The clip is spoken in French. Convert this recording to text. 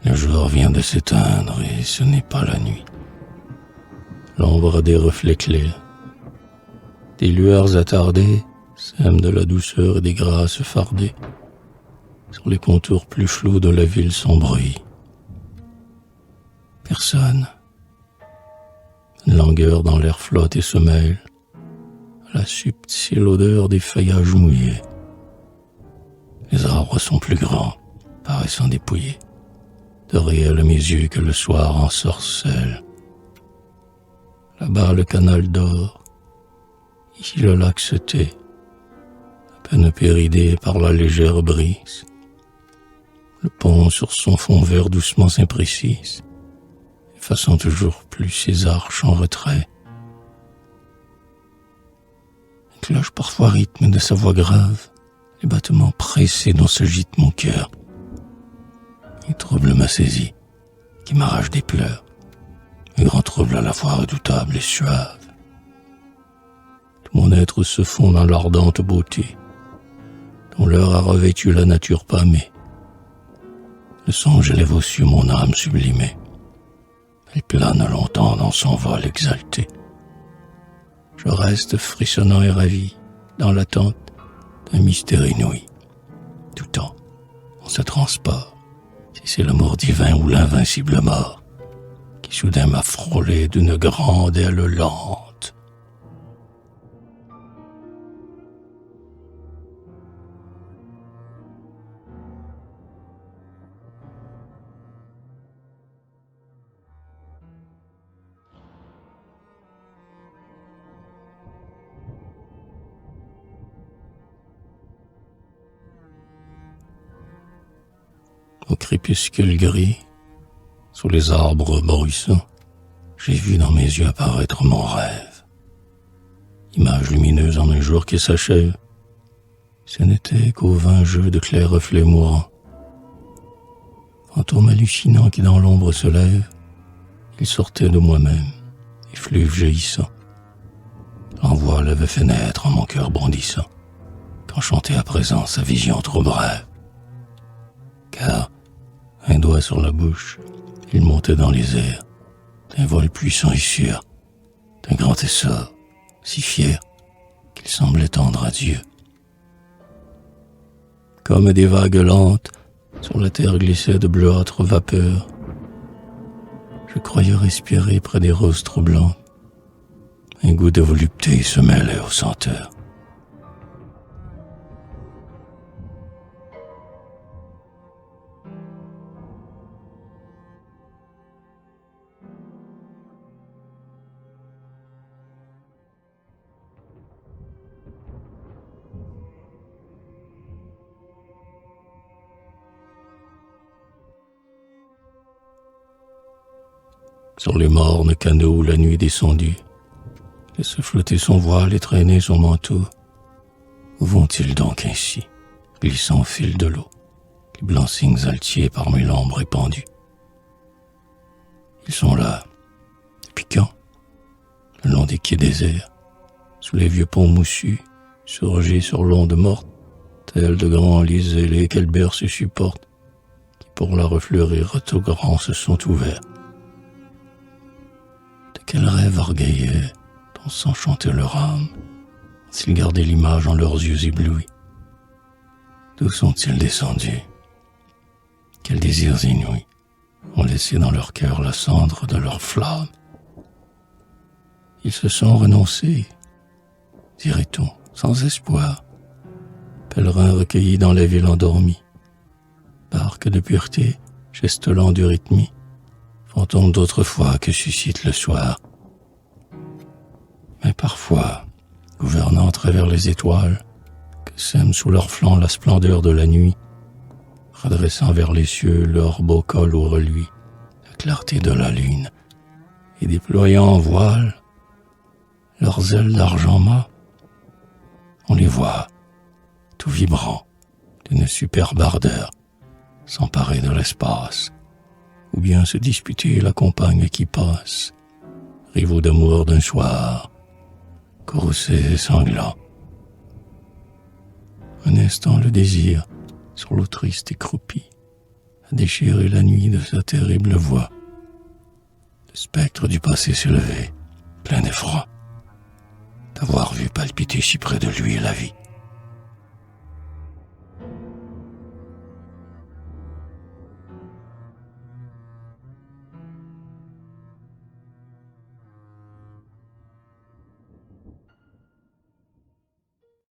Le jour vient de s'éteindre et ce n'est pas la nuit. L'ombre a des reflets clairs, des lueurs attardées sèment de la douceur et des grâces fardées sur les contours plus flous de la ville sans bruit. Personne. Une langueur dans l'air flotte et se mêle à la subtile odeur des feuillages mouillés. Les arbres sont plus grands, paraissant dépouillés, de réels à mes yeux que le soir ensorcelle. Là-bas le canal dort, ici le lac se tait, à peine péridé par la légère brise. Le pont sur son fond vert doucement s'imprécise, effaçant toujours plus ses arches en retrait. Une cloche parfois rythme de sa voix grave les battements pressés dont se gîte mon cœur. Un trouble m'a saisi, qui m'arrache des pleurs, un grand trouble à la fois redoutable et suave. Tout mon être se fond dans l'ardente beauté, dont l'heure a revêtu la nature pâmée. Le songe élève aux cieux mon âme sublimée. Elle plane longtemps dans son vol exalté. Je reste frissonnant et ravi, dans l'attente d'un mystère inouï. Tout temps, on se transport, si c'est l'amour divin ou l'invincible mort, qui soudain m'a frôlé d'une grande aile lente. Au crépuscule gris, sous les arbres bruissants, j'ai vu dans mes yeux apparaître mon rêve. Image lumineuse en un jour qui s'achève, ce n'était qu'au vain jeu de clairs reflets mourants. Fantôme hallucinant qui dans l'ombre se lève, il sortait de moi-même, effluve jaillissant. L'envoi l'avait fait naître en mon cœur bondissant, qu'enchanté à présent sa vision trop brève. Car, un doigt sur la bouche, il montait dans les airs, d'un vol puissant et sûr, d'un grand essor, si fier qu'il semblait tendre à Dieu. Comme des vagues lentes, sur la terre glissaient de bleuâtres vapeurs. Je croyais respirer près des roses troublantes. Un goût de volupté se mêlait aux senteurs. Sur les mornes canaux, la nuit descendue, laisse flotter son voile et traîner son manteau. Où vont-ils donc ainsi, glissant au fil de l'eau, les blancs cygnes altiers parmi l'ombre épandue? Ils sont là, depuis quand? Le long des quais déserts, sous les vieux ponts moussus, surgis sur l'onde morte, tels de grands lys ailés qu'elle berce et supporte, qui pour la refleurir tout grands se sont ouverts. Quel rêve orgueilleux dont s'enchantait leur âme, s'ils gardaient l'image en leurs yeux éblouis. D'où sont-ils descendus? Quels désirs inouïs ont laissé dans leur cœur la cendre de leur flamme? Ils se sont renoncés, dirait-on, sans espoir, pèlerins recueillis dans la ville endormie, barques de pureté, gestes lents du rythme, fantômes d'autrefois que suscite le soir. Mais parfois, gouvernant à travers les étoiles, que sème sous leurs flancs la splendeur de la nuit, redressant vers les cieux leur beau col au reluit, la clarté de la lune, et déployant en voile leurs ailes d'argent mat, on les voit, tout vibrant, d'une superbe ardeur, s'emparer de l'espace, ou bien se disputer la compagne qui passe, rivaux d'amour d'un soir, courroucés et sanglants. Un instant le désir, sur l'eau triste et croupie, a déchiré la nuit de sa terrible voix. Le spectre du passé s'élevait, plein d'effroi, d'avoir vu palpiter si près de lui la vie.